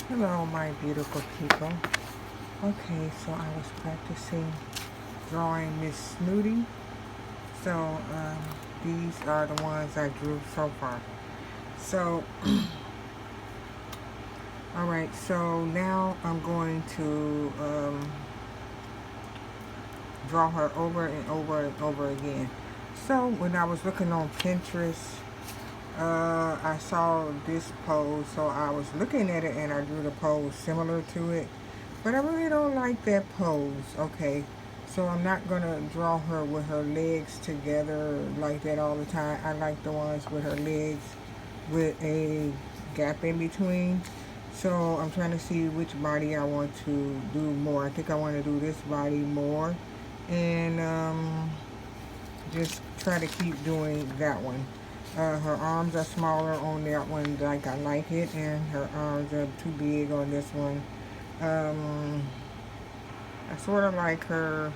Hello, my beautiful people. Okay, so I was practicing drawing Ms.Snooty. So these are the ones I drew so far. So, alright, so now I'm going to draw her over and over and over again. So when I was looking on Pinterest, I saw this pose, so I was looking at it and I drew the pose similar to it. But I really don't like that pose, okay? So I'm not going to draw her with her legs together like that all the time. I like the ones with her legs with a gap in between. So I'm trying to see which body I want to do more. I think I want to do this body more. And just try to keep doing that one. Her arms are smaller on that one like I like it, and her arms are too big on this one. I sort of like her.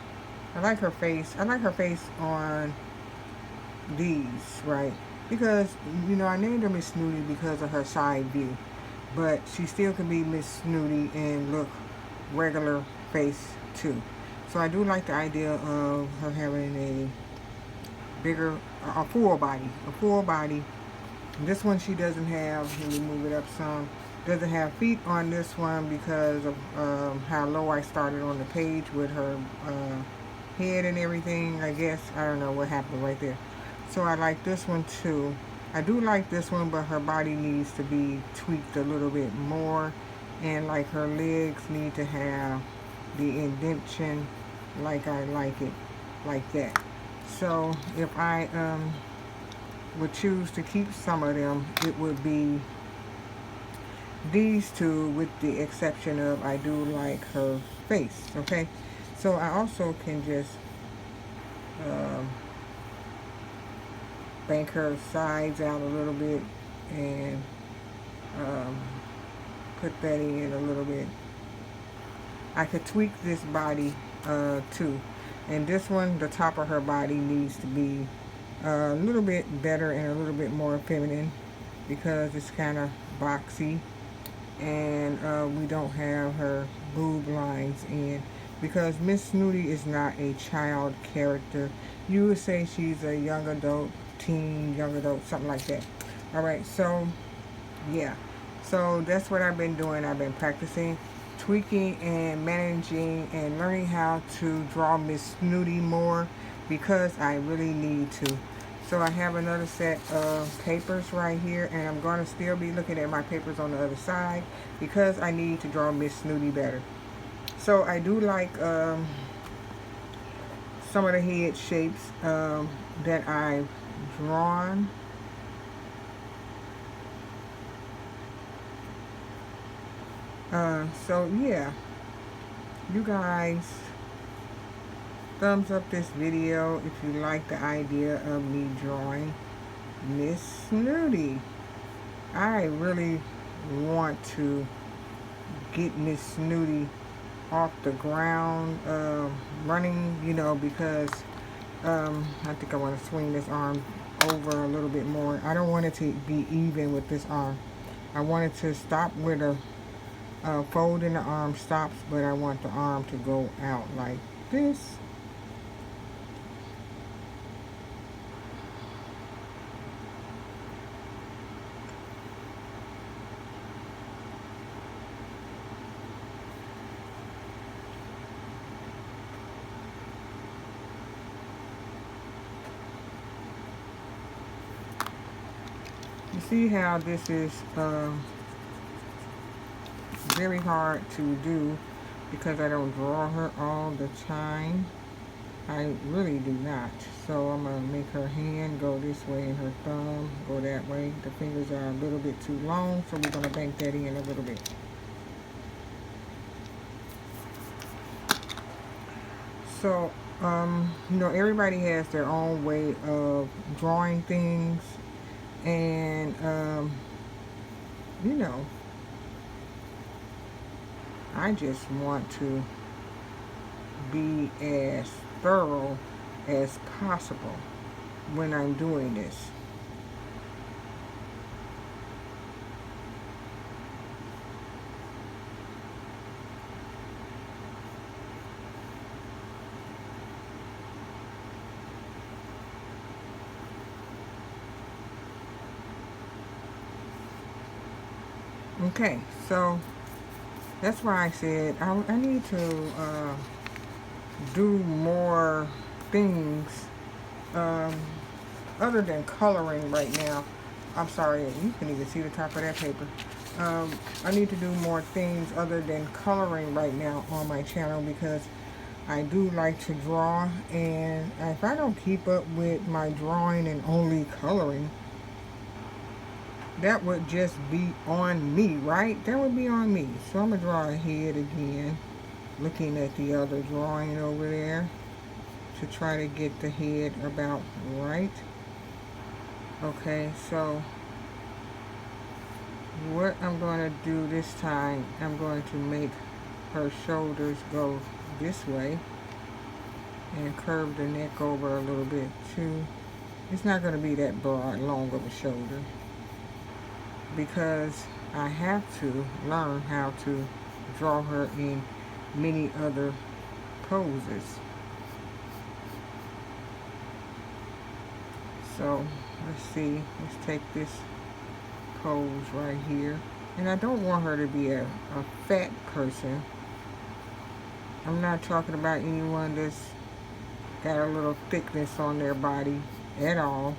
I like her face. I like her face on these, right? Because, I named her Miss Snooty because of her side view. But she still can be Miss Snooty and look regular face too. So I do like the idea of her having a bigger, a full body. A full body. This one she doesn't have, let me move it up some, doesn't have feet on this one because of how low I started on the page with her head and everything, I guess. I don't know what happened right there. So I like this one too. I do like this one, but her body needs to be tweaked a little bit more. And like her legs need to have the indentation like I like it, like that. So if I would choose to keep some of them, it would be these two, with the exception of I do like her face, okay? So I also can just um, bank her sides out a little bit and um, put that in a little bit. I could tweak this body too. And this one, the top of her body needs to be a little bit better and a little bit more feminine because it's kind of boxy, and we don't have her boob lines in, because Miss Snooty is not a child character. You would say she's a young adult, teen, young adult, something like that. Alright, so yeah. So that's what I've been doing. I've been practicing, tweaking, and managing, and learning how to draw Miss Snooty more because I really need to. So I have another set of papers right here, and I'm going to still be looking at my papers on the other side because I need to draw Miss Snooty better. So I do like some of the head shapes that I've drawn. So yeah, you guys, thumbs up this video if you like the idea of me drawing Miss Snooty. I really want to get Miss Snooty off the ground running, because I think I want to swing this arm over a little bit more. I don't want it to be even with this arm. I want it to stop where the fold in the arm stops, but I want the arm to go out like this. You see how this is very hard to do because I don't draw her all the time. I really do not. So I'm going to make her hand go this way and her thumb go that way. The fingers are a little bit too long, so we're going to bank that in a little bit. So, everybody has their own way of drawing things. And, I just want to be as thorough as possible when I'm doing this. Okay, so that's why I said I need to do more things um, other than coloring right now. I'm sorry, you can even see the top of that paper. I need to do more things other than coloring right now on my channel because I do like to draw, and if I don't keep up with my drawing and only coloring, that would just be on me, right? That would be on me. So I'm going to draw a head again, looking at the other drawing over there to try to get the head about right. Okay, so what I'm going to do this time, I'm going to make her shoulders go this way and curve the neck over a little bit too. It's not going to be that broad, long of a shoulder because I have to learn how to draw her in many other poses. So let's see, let's take this pose right here. And I don't want her to be a fat person. I'm not talking about anyone that's got a little thickness on their body at all.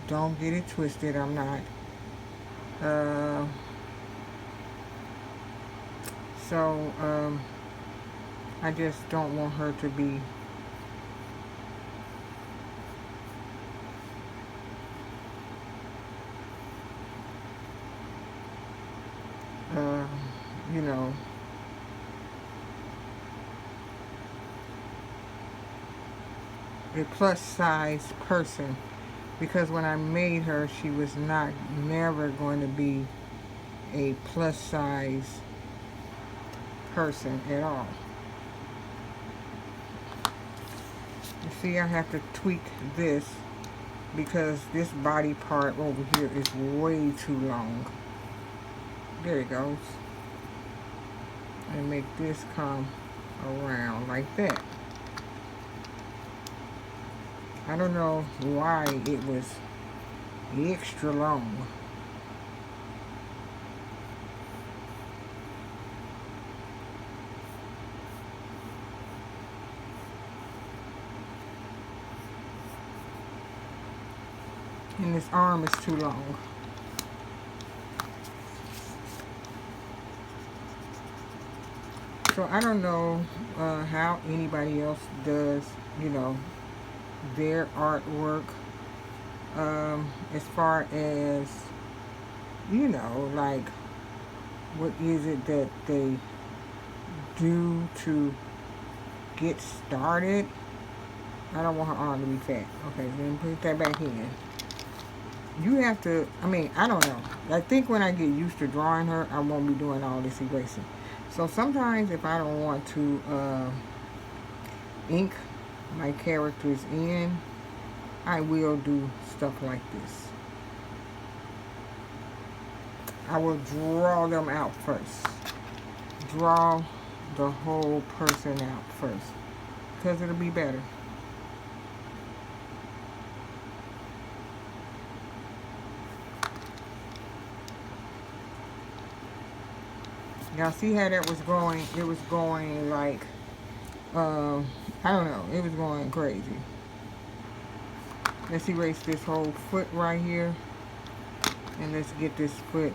Don't get it twisted, I'm not. I just don't want her to be you know, a plus size person, because when I made her, she was never going to be a plus size person at all. You see, I have to tweak this because this body part over here is way too long. There it goes. And make this come around like that. I don't know why it was extra long. And this arm is too long. So I don't know how anybody else does, you know, their artwork as far as, you know, like what is it that they do to get started. I don't want her arm to be fat. Okay, then put that back in. You have to, I mean, I don't know. I think when I get used to drawing her, I won't be doing all this erasing. So sometimes if I don't want to ink my characters in, I will do stuff like this. I will draw them out first. Draw the whole person out first, because it'll be better. Y'all see how that was going? It was going like, I don't know. It was going crazy. Let's erase this whole foot right here. And let's get this foot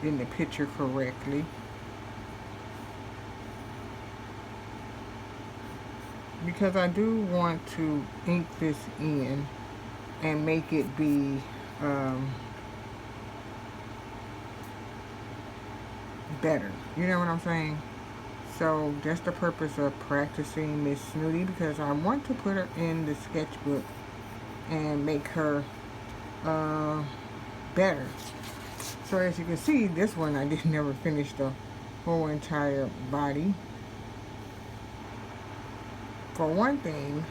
in the picture correctly. Because I do want to ink this in and make it be better. You know what I'm saying? So that's the purpose of practicing Miss Snooty, because I want to put her in the sketchbook and make her better. So as you can see, this one I did never finish the whole entire body. For one thing,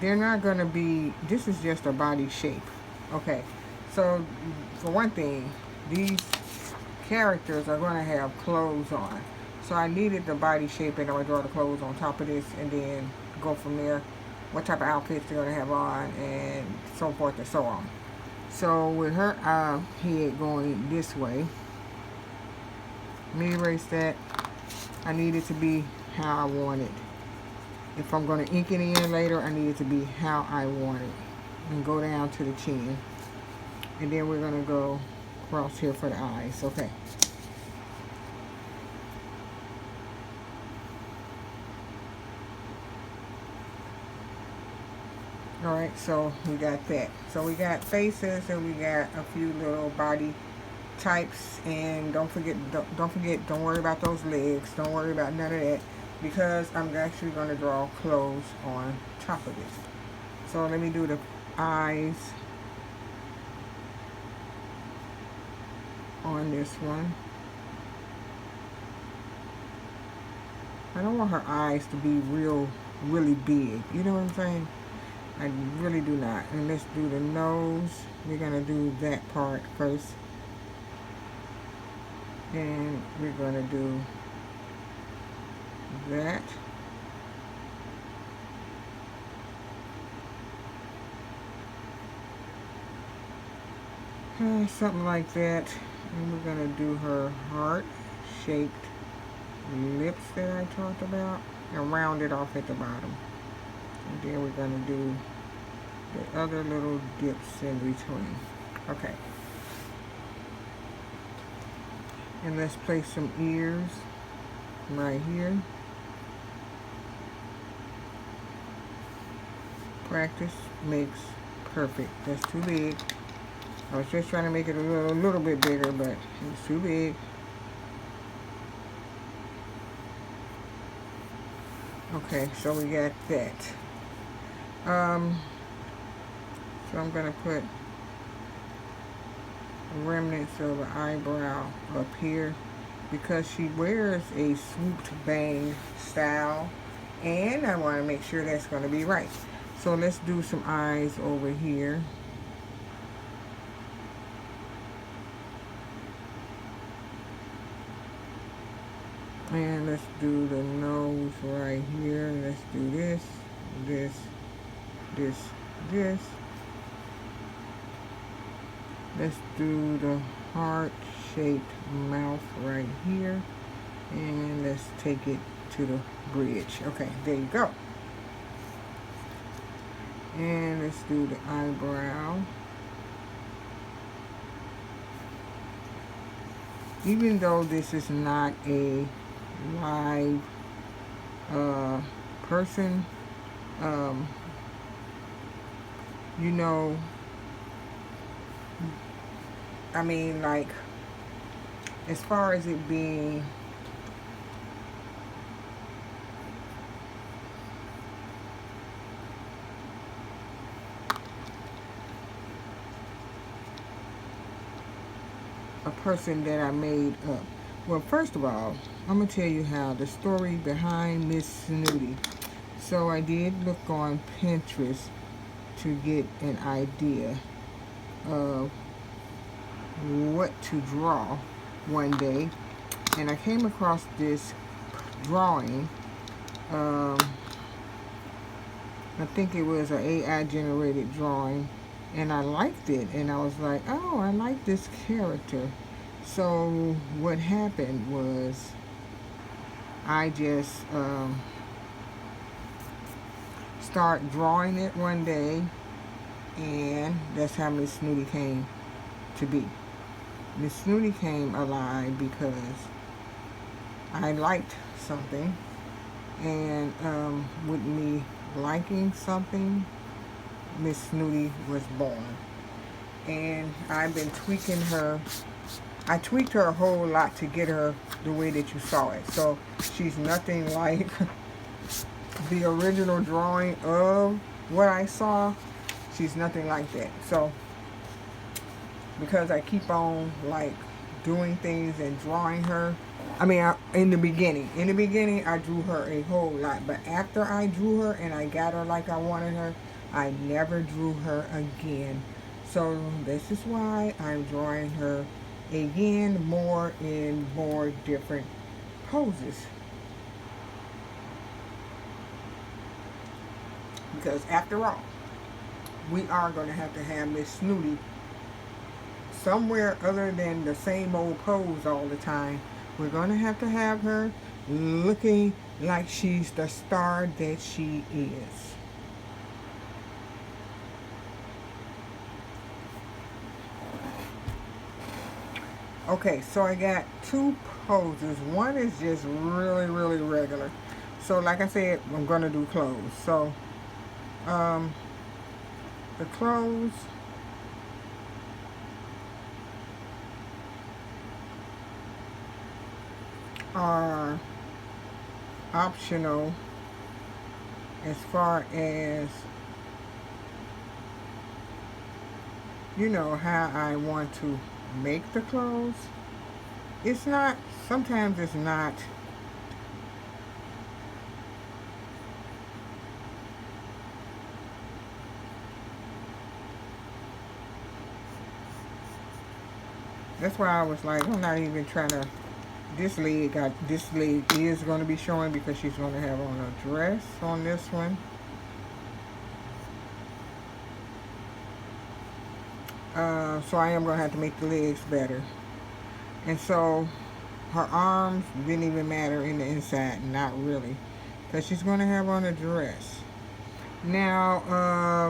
they're not going to be, this is just a body shape. Okay, so for one thing, these characters are going to have clothes on. So I needed the body shape, and I would draw the clothes on top of this and then go from there. What type of outfits they're going to have on and so forth and so on. So with her head going this way, let me erase that. I need it to be how I want it. If I'm going to ink it in later, I need it to be how I want it. And go down to the chin. And then we're going to go across here for the eyes. Okay. Alright, so we got that. So we got faces and we got a few little body types, and don't worry about those legs. Don't worry about none of that, because I'm actually going to draw clothes on top of this. So let me do the eyes on this one. I don't want her eyes to be really big. You know what I'm saying? I really do not. And let's do the nose. We're going to do that part first. And we're going to do that. Something like that. And we're going to do her heart-shaped lips that I talked about and round it off at the bottom. And then we're going to do the other little dips in between. Okay. And let's place some ears right here. Practice makes perfect. That's too big. I was just trying to make it a little bit bigger, but it's too big. Okay, so we got that. So I'm going to put remnants of an eyebrow up here because she wears a swooped bang style, and I want to make sure that's going to be right. So let's do some eyes over here. And let's do the nose right here. Let's do this, this, this, this. Let's do the heart-shaped mouth right here. And let's take it to the bridge. Okay, there you go. And let's do the eyebrow. Even though this is not a live person, you know, I mean, like, as far as it being a person that I made up. Well, first of all, I'm going to tell you how the story behind Ms.Snooty. So I did look on Pinterest to get an idea of what to draw one day. And I came across this drawing. I think it was an AI generated drawing. And I liked it. And I was like, oh, I like this character. So what happened was I just start drawing it one day, and that's how Miss Snooty came to be. Miss Snooty came alive because I liked something, and with me liking something, Miss Snooty was born. And I've been tweaking her. I tweaked her a whole lot to get her the way that you saw it. So she's nothing like the original drawing of what I saw. She's nothing like that. So because I keep on like doing things and drawing her, I mean, in the beginning I drew her a whole lot, but after I drew her and I got her like I wanted her, I never drew her again. So this is why I'm drawing her again, more in more different poses. Because after all, we are going to have Miss Snooty somewhere other than the same old pose all the time. We're going to have her looking like she's the star that she is. Okay, so I got two poses. One is just really, really regular. So like I said, I'm going to do clothes. So the clothes are optional as far as, you know, how I want to make the clothes. It's not, sometimes it's not that's why I was like, I'm not even trying to, this leg is going to be showing because she's going to have on a dress on this one. So I am going to have to make the legs better. And so her arms didn't even matter in the inside, not really, because she's going to have on a dress. Now,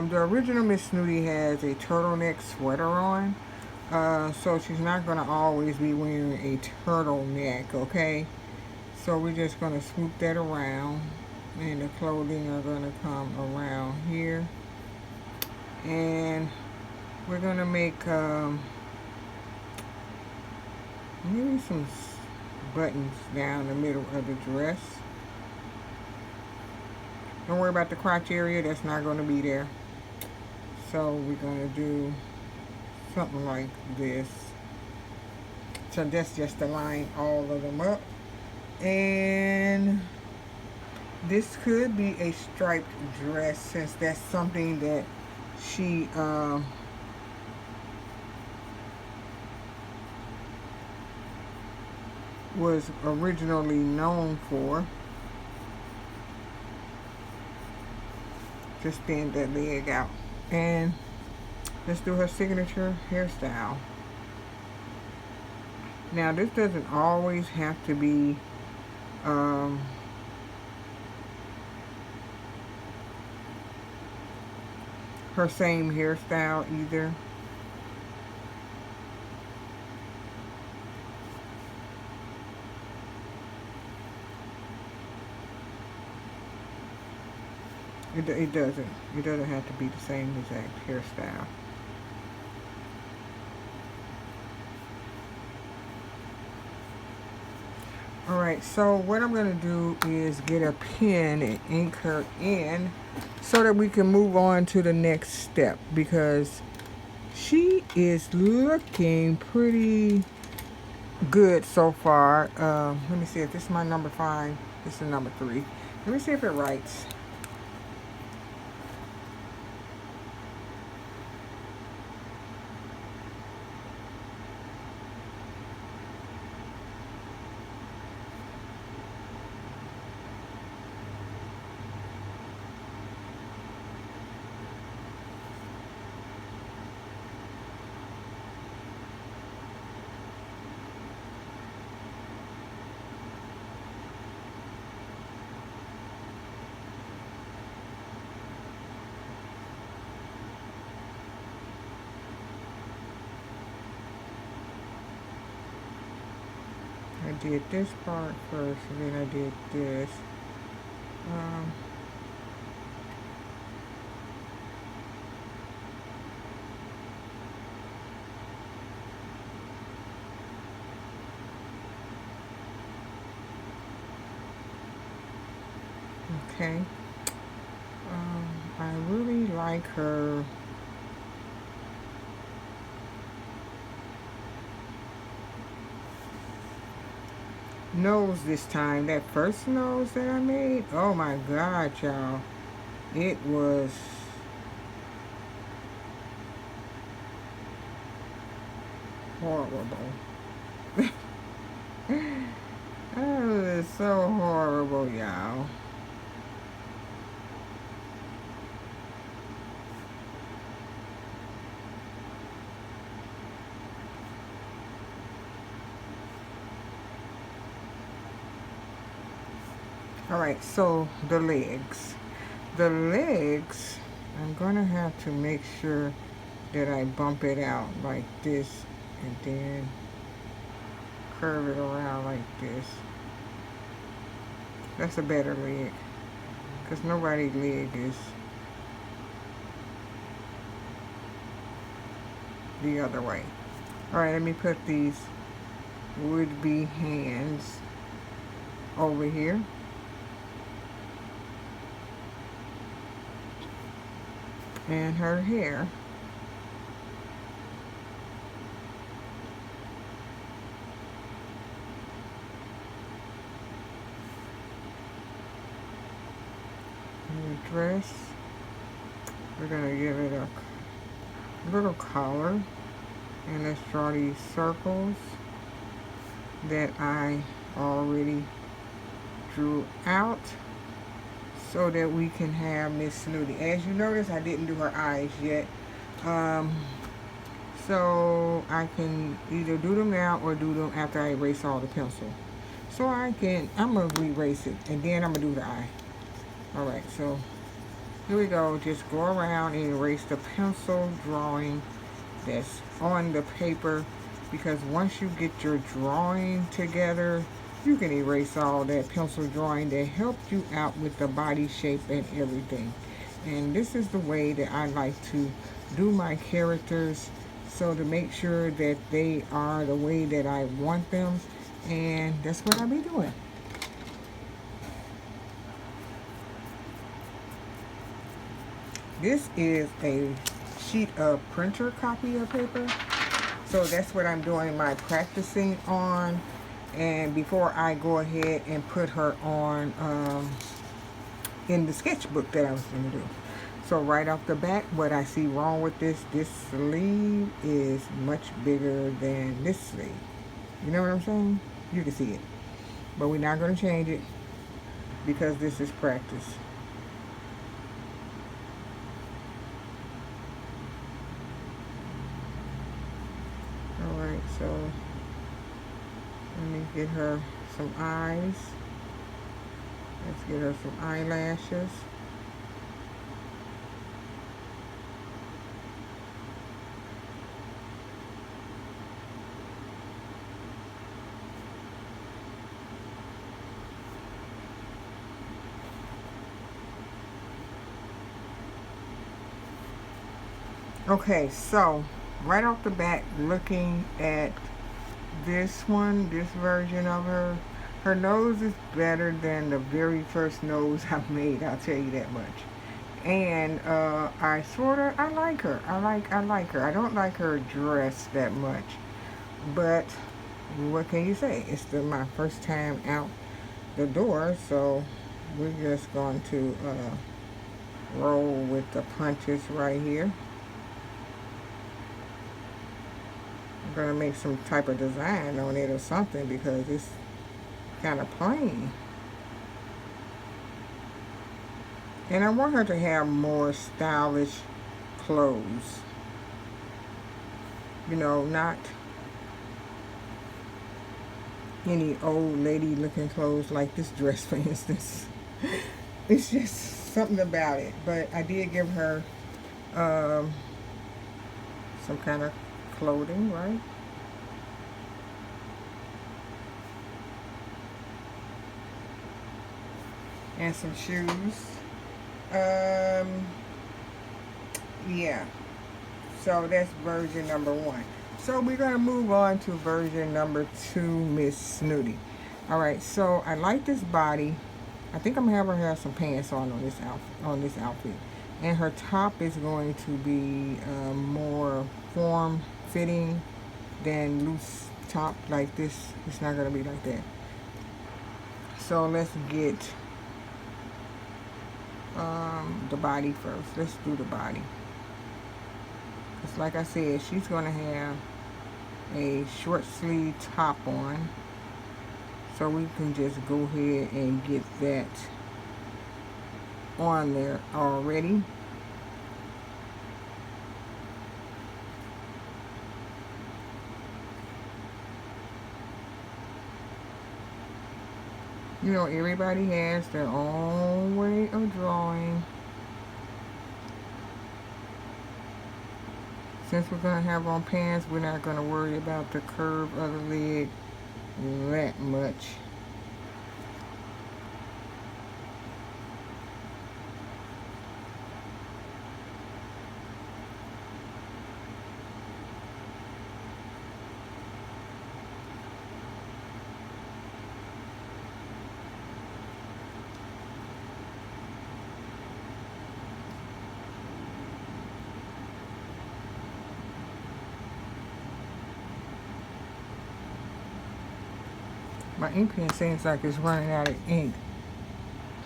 the original Miss Snooty has a turtleneck sweater on. So she's not going to always be wearing a turtleneck, okay? So we're just going to swoop that around, and the clothing are going to come around here. And we're going to make maybe some buttons down the middle of the dress. Don't worry about the crotch area, that's not going to be there. So we're going to do something like this. So that's just to line all of them up. And this could be a striped dress, since that's something that she was originally known for. Just stand that leg out. And let's do her signature hairstyle. Now, this doesn't always have to be her same hairstyle either. It doesn't. It doesn't have to be the same exact hairstyle. Alright, so what I'm going to do is get a pen and ink her in so that we can move on to the next step, because she is looking pretty good so far. Let me see if this is my number 5. This is number 3. Let me see if it writes. I did this part first, and then I did this. Okay. I really like her nose this time. That first nose that I made, oh my god, y'all, it was horrible. So horrible, y'all. Alright, so the legs. The legs, I'm going to have to make sure that I bump it out like this and then curve it around like this. That's a better leg, because nobody's leg is the other way. Alright, let me put these would-be hands over here. And her hair. And the dress, we're going to give it a little collar. And let's draw these circles that I already drew out so that we can have Miss Snooty. As you notice, I didn't do her eyes yet. So I can either do them now or do them after I erase all the pencil. So I'm going to erase it and then I'm going to do the eye. Alright, so here we go. Just go around and erase the pencil drawing that's on the paper, because once you get your drawing together, you can erase all that pencil drawing that helped you out with the body shape and everything. And this is the way that I like to do my characters, so to make sure that they are the way that I want them, and that's what I'll be doing. This is a sheet of printer copy of paper, so that's what I'm doing my practicing on, and before I go ahead and put her on in the sketchbook that I was going to do. So right off the bat, what I see wrong with this sleeve is much bigger than this sleeve. You know what I'm saying? You can see it, but we're not going to change it because this is practice. Alright, so let me get her some eyes. Let's get her some eyelashes. Okay, so right off the bat, looking at this one, this version of her, her nose is better than the very first nose I made, I'll tell you that much. And I like her. I like her. I don't like her dress that much, but what can you say? It's my first time out the door, so we're just going to roll with the punches right here. I'm going to make some type of design on it or something, because it's kind of plain. And I want her to have more stylish clothes. You know, not any old lady looking clothes like this dress, for instance. It's just something about it. But I did give her some kind of clothing, right? And some shoes. Yeah. So that's version number 1. So we're going to move on to version number 2, Miss Snooty. Alright, so I like this body. I think I'm going to have her have some pants on this outfit. And her top is going to be more form-fitting than loose top like this. It's not going to be like that. So let's get the body first. Let's do the body. Because like I said, she's going to have a short sleeve top on. So we can just go ahead and get that on there already. You know, everybody has their own way of drawing. Since we're going to have on pants, we're not going to worry about the curve of the leg that much. My ink pen seems like it's running out of ink.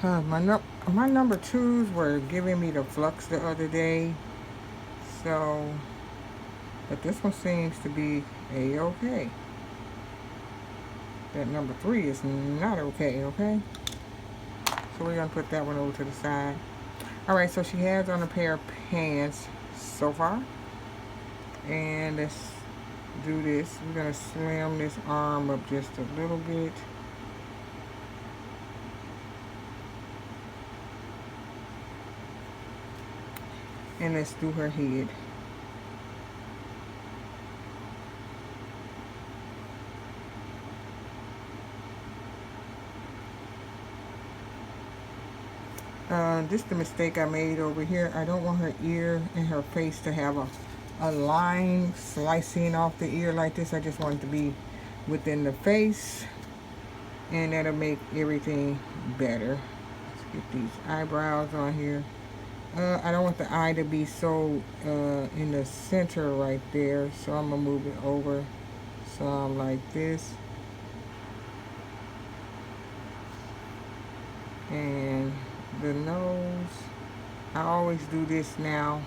My number twos were giving me the flux the other day. So, but this one seems to be a-okay. That number 3 is not okay, okay? So we're gonna put that one over to the side. Alright, so she has on a pair of pants so far. And let's do this. We're gonna slim this arm up just a little bit. And let's do her head. This is the mistake I made over here. I don't want her ear and her face to have a line slicing off the ear like this. I just want it to be within the face, and that'll make everything better. Let's get these eyebrows on here. I don't want the eye to be so in the center right there, so I'm gonna move it over some like this. And the nose, I always do this now.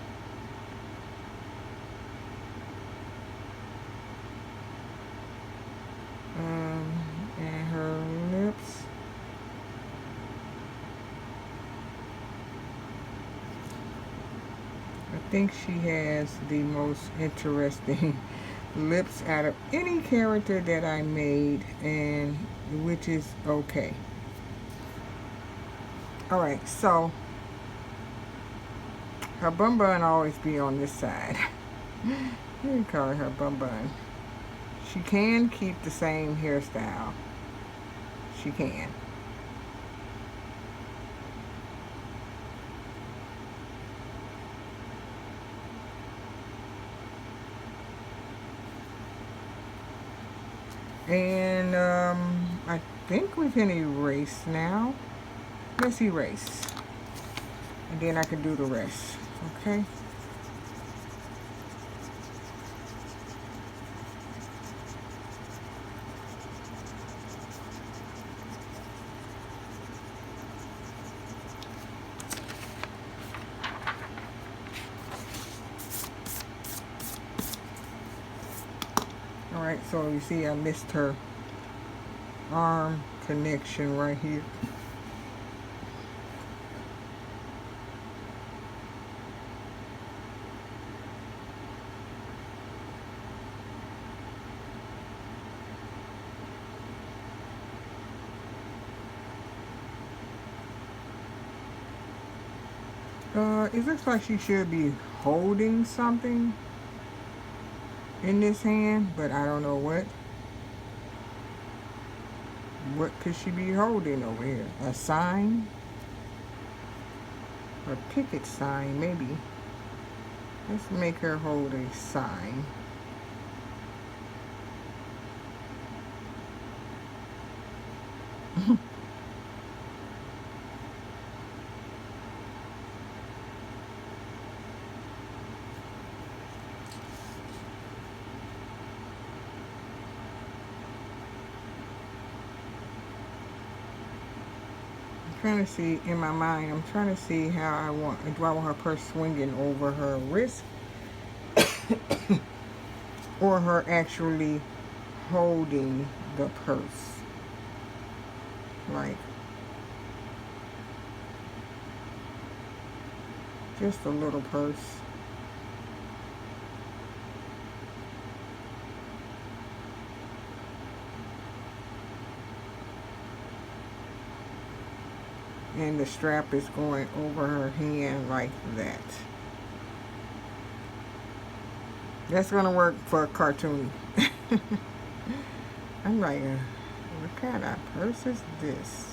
And her lips. I think she has the most interesting lips out of any character that I made, and which is okay. Alright, so her bun bun always be on this side. You call her bun bun. She can keep the same hairstyle. She can. And I think we can erase now. Let's erase. And then I can do the rest. Okay? Alright, so you see I missed her arm connection right here. It looks like she should be holding something in this hand, but I don't know what. What could she be holding over here? A sign? A picket sign, maybe. Let's make her hold a sign. Trying to see in my mind, I'm trying to see how do I want her purse swinging over her wrist or her actually holding the purse. like just a little purse. And the strap is going over her hand like that. That's gonna work for a cartoon. I'm like, what kind of purse is this?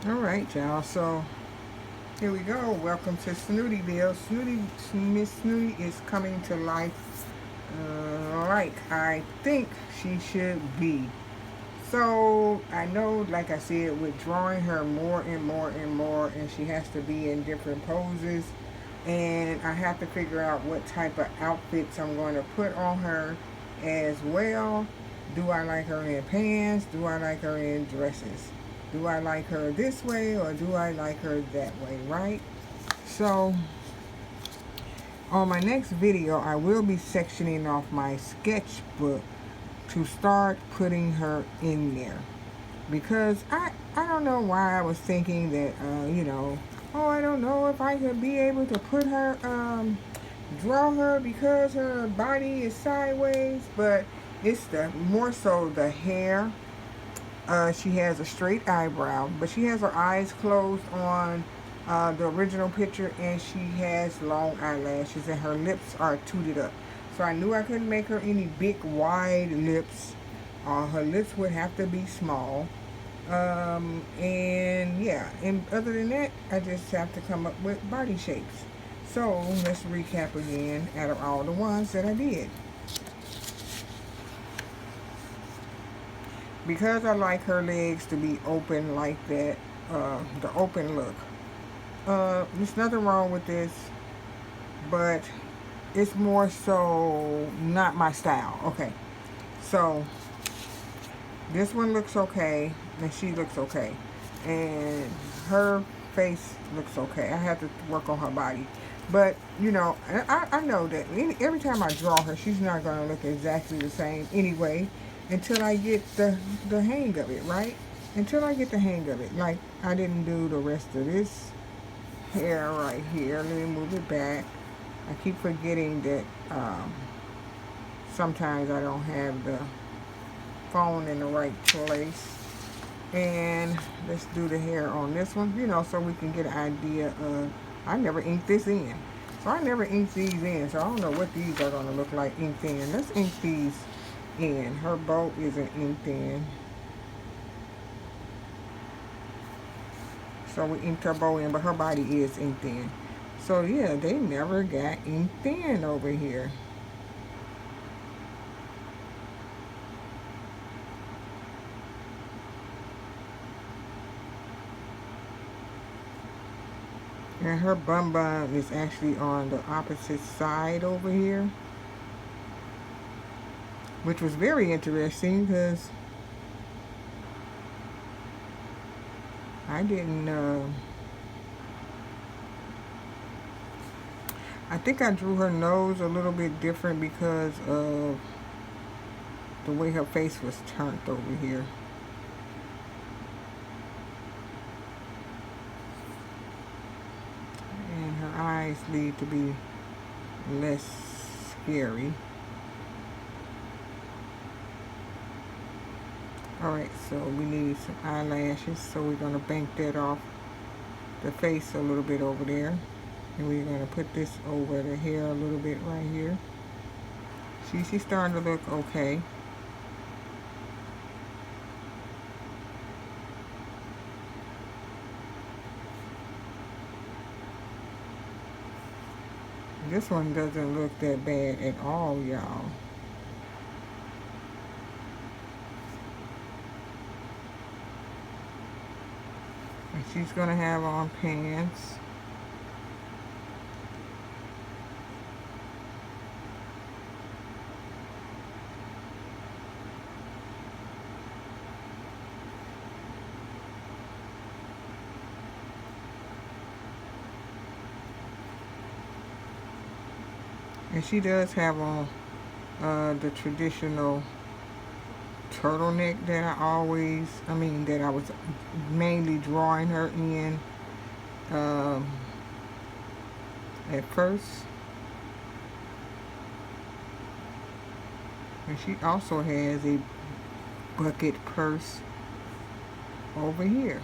Alright, y'all, so here we go. Welcome to Snootyville. Ms.Snooty is coming to life like I think she should be. So I know, like I said, with drawing her more and more and more, and she has to be in different poses, and I have to figure out what type of outfits I'm going to put on her as well. Do I like her in pants? Do I like her in dresses? Do I like her this way or do I like her that way, right? So on my next video, I will be sectioning off my sketchbook to start putting her in there. Because I don't know why I was thinking that, you know, oh, I don't know if I could be able to put her, draw her because her body is sideways, but it's the more so the hair. She has a straight eyebrow, but she has her eyes closed on the original picture, and she has long eyelashes, and her lips are tooted up. So I knew I couldn't make her any big, wide lips. Her lips would have to be small. And yeah, and other than that, I just have to come up with body shapes. So let's recap again out of all the ones that I did. Because I like her legs to be open like that, the open look. There's nothing wrong with this, but it's more so not my style. Okay, so this one looks okay, and she looks okay, and her face looks okay. I have to work on her body, but you know, I know that every time I draw her, she's not going to look exactly the same anyway, until I get the hang of it, right? Until I get the hang of it. Like, I didn't do the rest of this hair right here. Let me move it back. I keep forgetting that sometimes I don't have the phone in the right place. And let's do the hair on this one, you know, so we can get an idea of, I never inked this in. So I never inked these in, so I don't know what these are going to look like inked in. Let's ink these in. Her bow isn't inked in. So we inked her bow in, but her body is inked in. So yeah, they never got inked in over here. And her bum is actually on the opposite side over here, which was very interesting because I didn't, I think I drew her nose a little bit different because of the way her face was turned over here. And her eyes need to be less scary. Alright, so we need some eyelashes, so we're going to bank that off the face a little bit over there. And we're going to put this over the hair a little bit right here. See, she's starting to look okay. This one doesn't look that bad at all, y'all. And she's going to have on pants. And she does have on the traditional turtleneck that that I was mainly drawing her in um, at first. And she also has a bucket purse over here.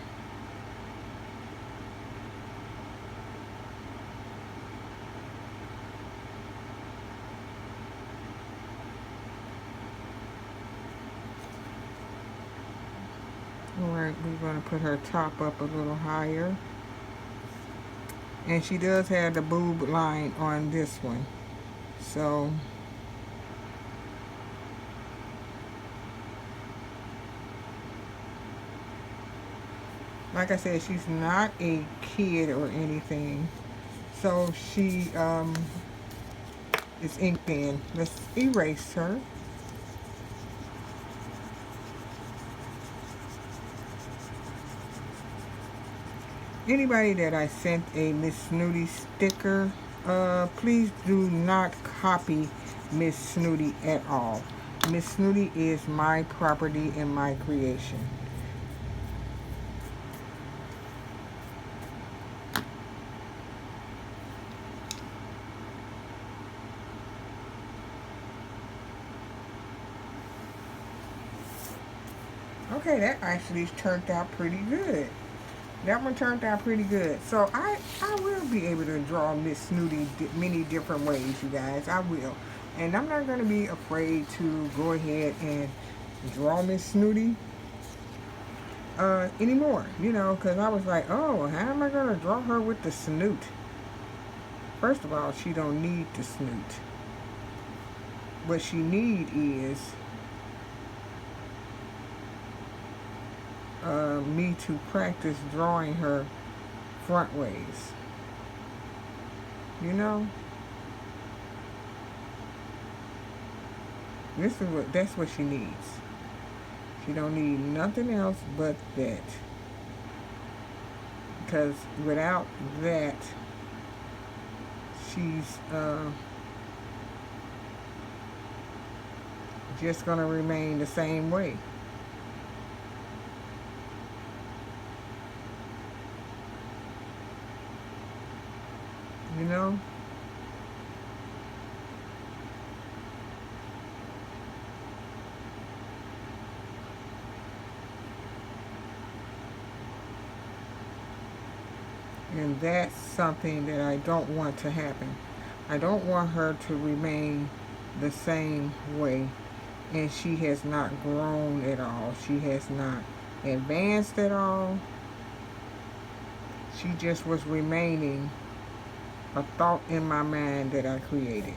Alright, we're going to put her top up a little higher. And she does have the boob line on this one. So, like I said, she's not a kid or anything. So she is ink pen. Let's erase her. Anybody that I sent a Ms.Snooty sticker, please do not copy Ms.Snooty at all. Ms.Snooty is my property and my creation. Okay, that actually turned out pretty good. That one turned out pretty good. So I will be able to draw Ms.Snooty many different ways, you guys. I will. And I'm not going to be afraid to go ahead and draw Ms.Snooty anymore. You know, because I was like, oh, how am I going to draw her with the snoot? First of all, she don't need the snoot. What she need is me to practice drawing her front ways. You know? That's what she needs. She don't need nothing else but that. Because without that, she's just gonna remain the same way. You know? And that's something that I don't want to happen. I don't want her to remain the same way. And she has not grown at all. She has not advanced at all. She just was remaining a thought in my mind that I created.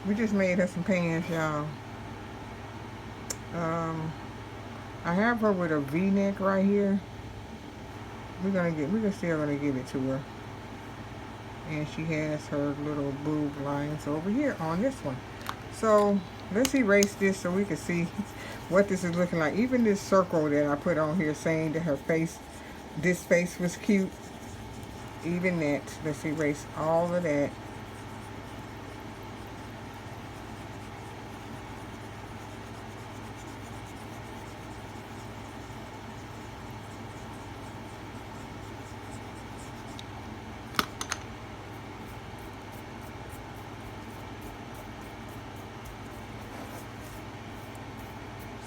We just made her some pants, y'all. I have her with a V-neck right here. We're still gonna give it to her. And she has her little boob lines over here on this one. So let's erase this so we can see what this is looking like. Even this circle that I put on here saying that her face, this face was cute. Even that. Let's erase all of that.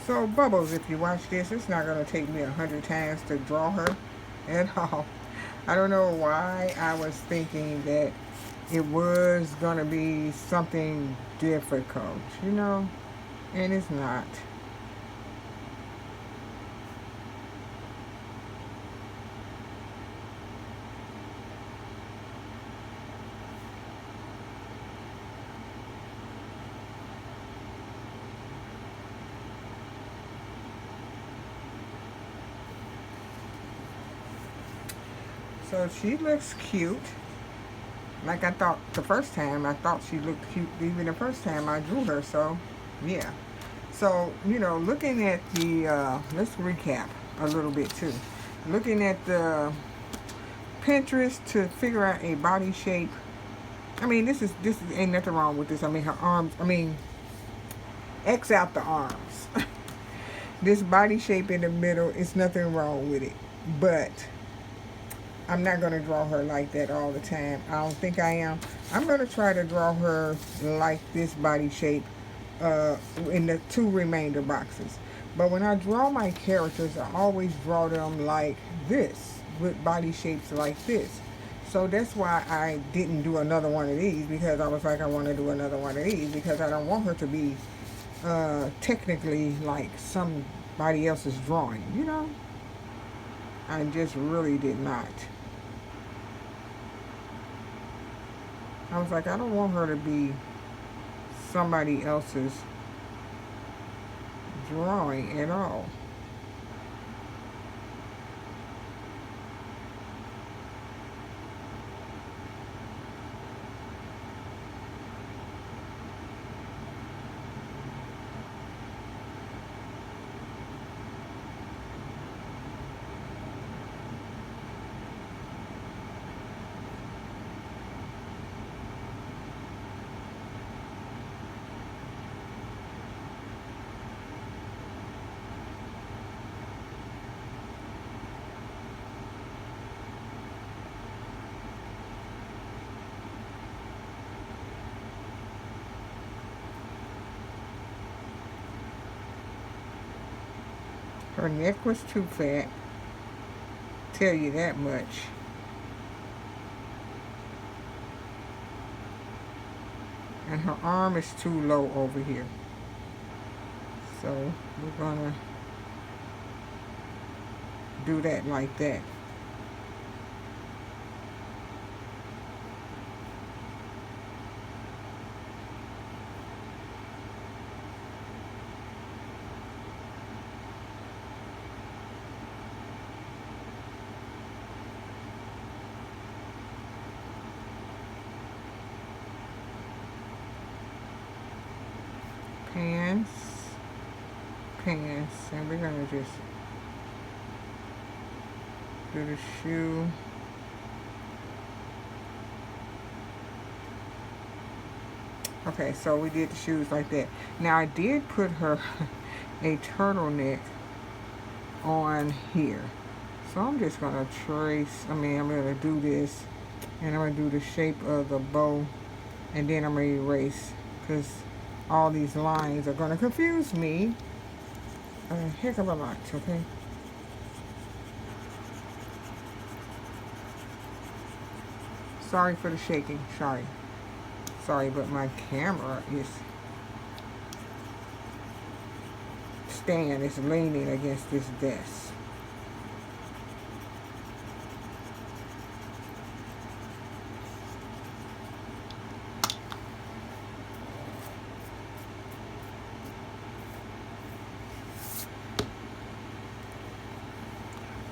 So, Bubbles, if you watch this, it's not going to take me 100 times to draw her at all. I don't know why I was thinking that it was going to be something difficult, you know. And it's not. So she looks cute. Like I thought the first time, I thought she looked cute even the first time I drew her. So, yeah. So, looking at the, let's recap a little bit too. Looking at the Pinterest to figure out a body shape. I mean, this is ain't nothing wrong with this. I mean, her arms. I mean, X out the arms. This body shape in the middle is nothing wrong with it, but I'm not gonna draw her like that all the time. I don't think I am. I'm gonna try to draw her like this body shape in the 2 remainder boxes. But when I draw my characters, I always draw them like this, with body shapes like this. So that's why I didn't do another one of these, because I was like, I want to do another one of these because I don't want her to be technically like somebody else's drawing, I just really did not. I was like, I don't want her to be somebody else's drawing at all. Her neck was too fat, tell you that much. And her arm is too low over here. So we're gonna do that like that. Pants, pants, and we're gonna just do the shoe. Okay, so we did the shoes like that. Now I did put her a turtleneck on here. So I'm just gonna trace, I'm gonna do this, and I'm gonna do the shape of the bow, and then I'm gonna erase, because all these lines are gonna confuse me a heck of a lot, okay? Sorry for the shaking, sorry. Sorry, but my camera is leaning against this desk.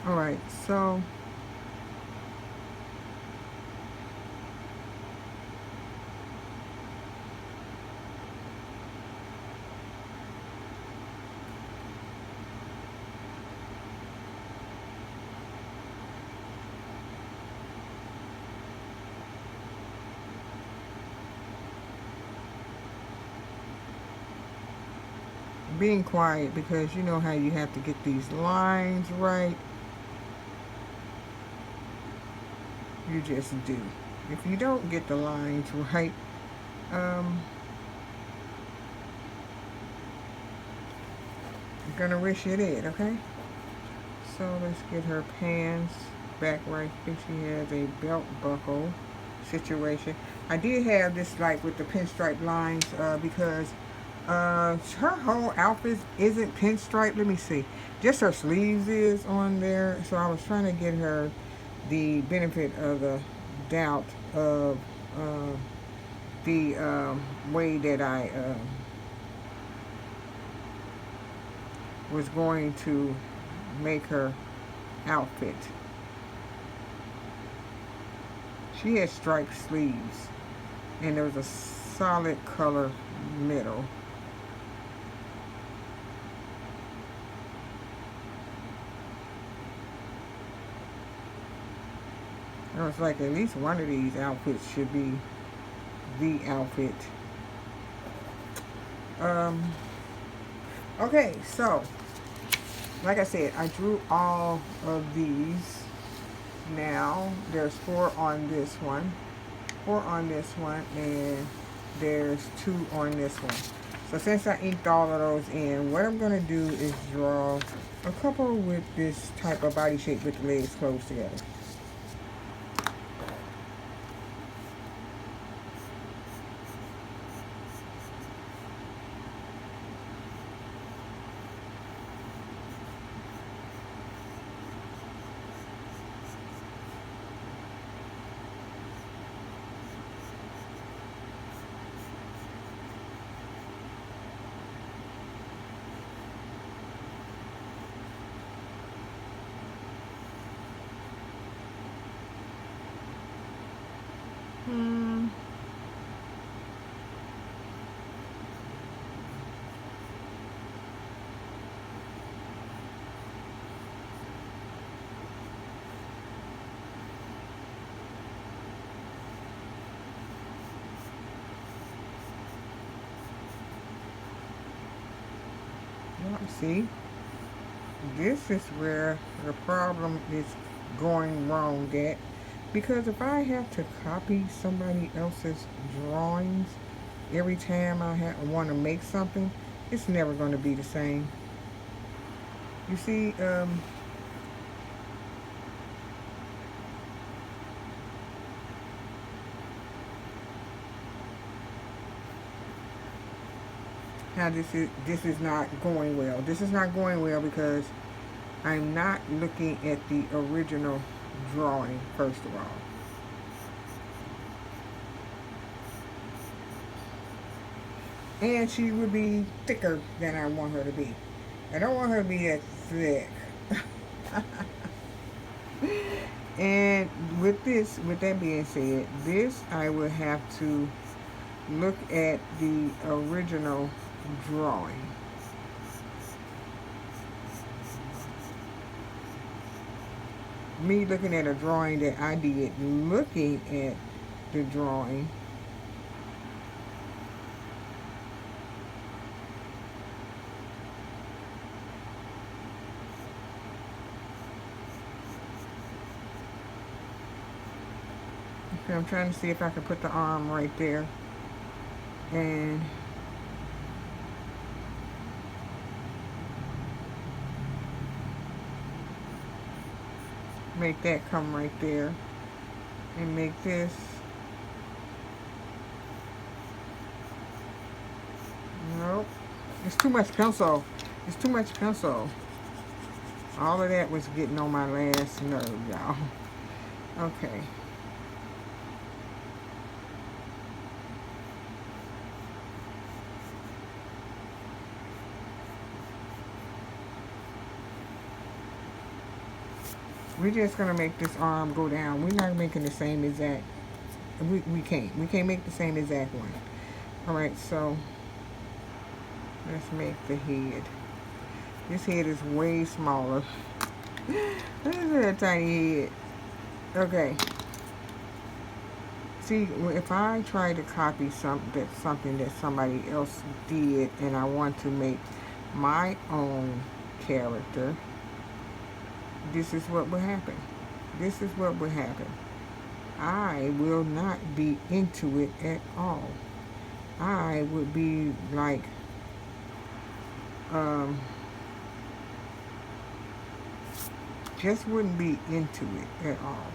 All right, so being quiet, because you know how you have to get these lines right. You just do. If you don't get the lines right, you're gonna wish you did, okay? So let's get her pants back right here. She has a belt buckle situation. I did have this like with the pinstripe lines because Her whole outfit isn't pinstripe. Let me see. Just her sleeves is on there. So I was trying to get her the benefit of the doubt of uh, the way that I was going to make her outfit. She had striped sleeves, and there was a solid color middle. I was like, at least one of these outfits should be the outfit. Um, okay, so like I said, I drew all of these. Now there's 4 on this one, 4 on this one, and there's 2 on this one. So since I inked all of those in, what I'm going to do is draw a couple with this type of body shape with the legs closed together. Hmm. See, this is where the problem is going wrong at. Because if I have to copy somebody else's drawings every time I want to make something, it's never going to be the same. You see, how this is not going well. This is not going well because I'm not looking at the original drawing, first of all. And she would be thicker than I want her to be. I don't want her to be that thick. And with that being said, this I would have to look at the original drawing. Me looking at a drawing that I did, looking at the drawing, okay, I'm trying to see if I can put the arm right there and make that come right there and make this. Nope, it's too much pencil. It's too much pencil. All of that was getting on my last nerve, y'all. Okay. We're just gonna make this arm go down. We're not making the same exact. We can't. We can't make the same exact one. All right. So let's make the head. This head is way smaller. This is a tiny head. Okay. See, if I try to copy something that somebody else did, and I want to make my own character, this is what will happen. This is what will happen. I will not be into it at all. I would be like, just wouldn't be into it at all.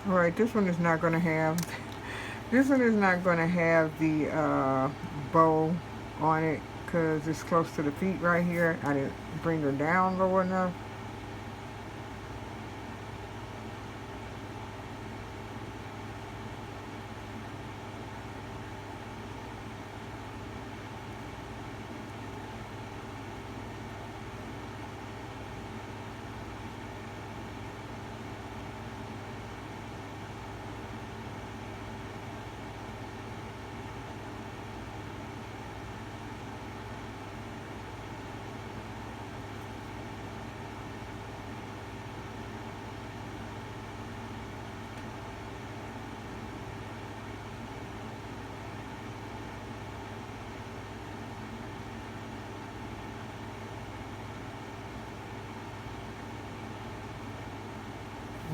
All right, this one is not going to have, this one is not going to have the bow on it because it's close to the feet right here. I didn't bring her down low enough.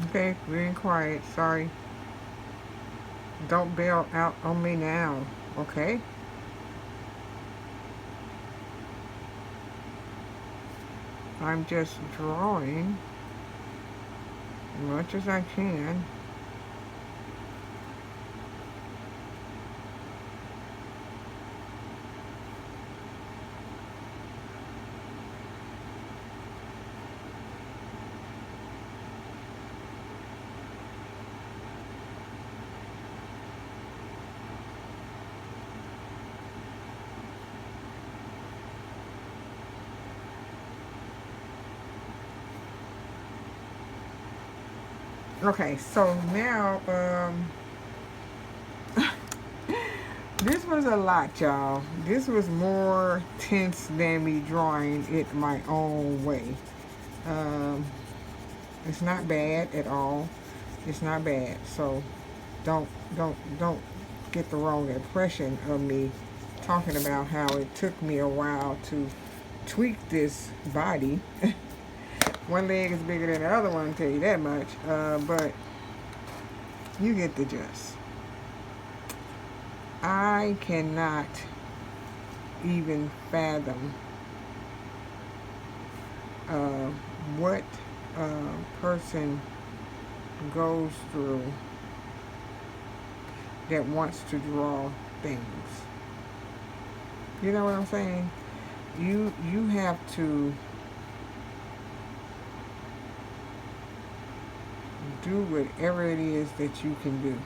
Okay, being quiet. Sorry. Don't bail out on me now. Okay? I'm just drawing as much as I can. Okay, so now, this was a lot, y'all. This was more tense than me drawing it my own way. Um, it's not bad at all. It's not bad. So don't get the wrong impression of me talking about how it took me a while to tweak this body. One leg is bigger than the other one, I'll tell you that much. But you get the gist. I cannot even fathom what a person goes through that wants to draw things. You know what I'm saying? You have to do whatever it is that you can do.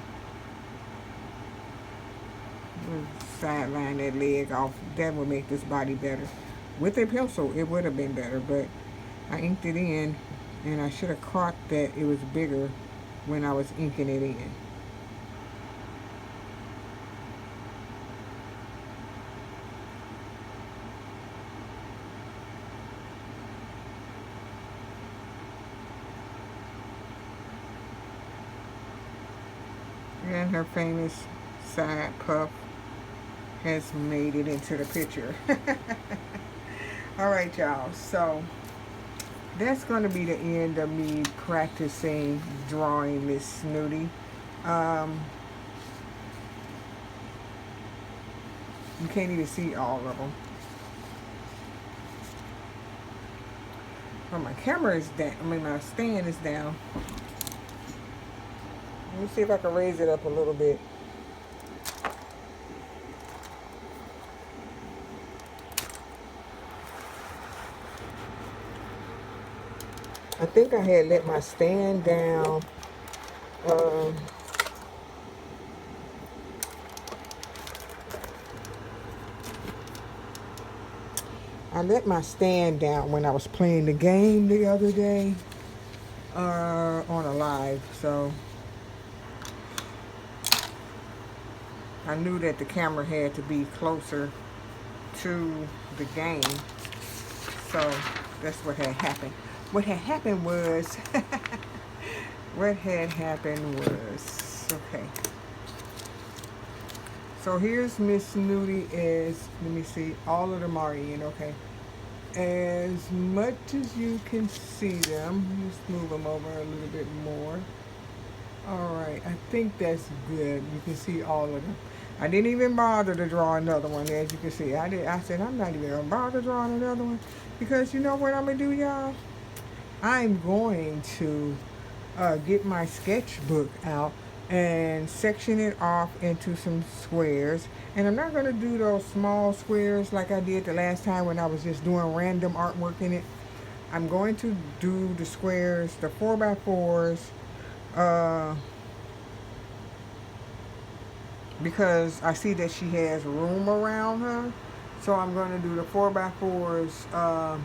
Sideline that leg off. That would make this body better. With a pencil, it would have been better, but I inked it in, and I should have caught that it was bigger when I was inking it in. And her famous side puff has made it into the picture. All right, y'all. So that's going to be the end of me practicing drawing Ms.Snooty. You can't even see all of them. Well, my camera is down. I mean, my stand is down. Let me see if I can raise it up a little bit. I think I had let my stand down. I let my stand down when I was playing the game the other day on a live. So I knew that the camera had to be closer to the game. So that's what had happened. What had happened was, okay. So here's Ms.Snooty as, let me see, all of them are in, okay. As much as you can see them, just move them over a little bit more. All right, I think that's good. You can see all of them. I didn't even bother to draw another one, as you can see. I said, I'm not even gonna bother drawing another one because you know what I'm gonna do, y'all? I'm going to get my sketchbook out and section it off into some squares. And I'm not going to do those small squares like I did the last time when I was just doing random artwork in it. I'm going to do the squares, the 4x4s, uh, because I see that she has room around her. So I'm going to do the 4x4s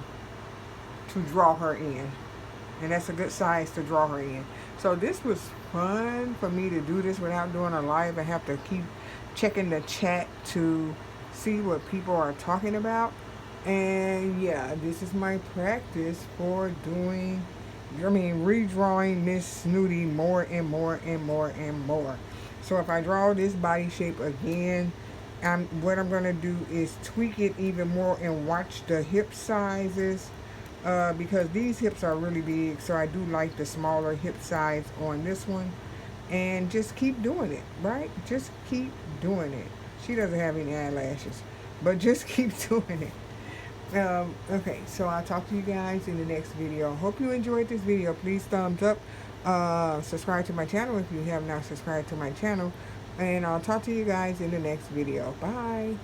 to draw her in. And that's a good size to draw her in. So this was fun for me to do this without doing a live. I have to keep checking the chat to see what people are talking about. And yeah, this is my practice for redrawing Miss Snooty more and more and more and more. So if I draw this body shape again, what I'm going to do is tweak it even more and watch the hip sizes. Because these hips are really big, so I do like the smaller hip size on this one. And just keep doing it, right? Just keep doing it. She doesn't have any eyelashes, but just keep doing it. Okay, so I'll talk to you guys in the next video. Hope you enjoyed this video. Please thumbs up. Subscribe to my channel if you have not subscribed to my channel. And I'll talk to you guys in the next video. Bye.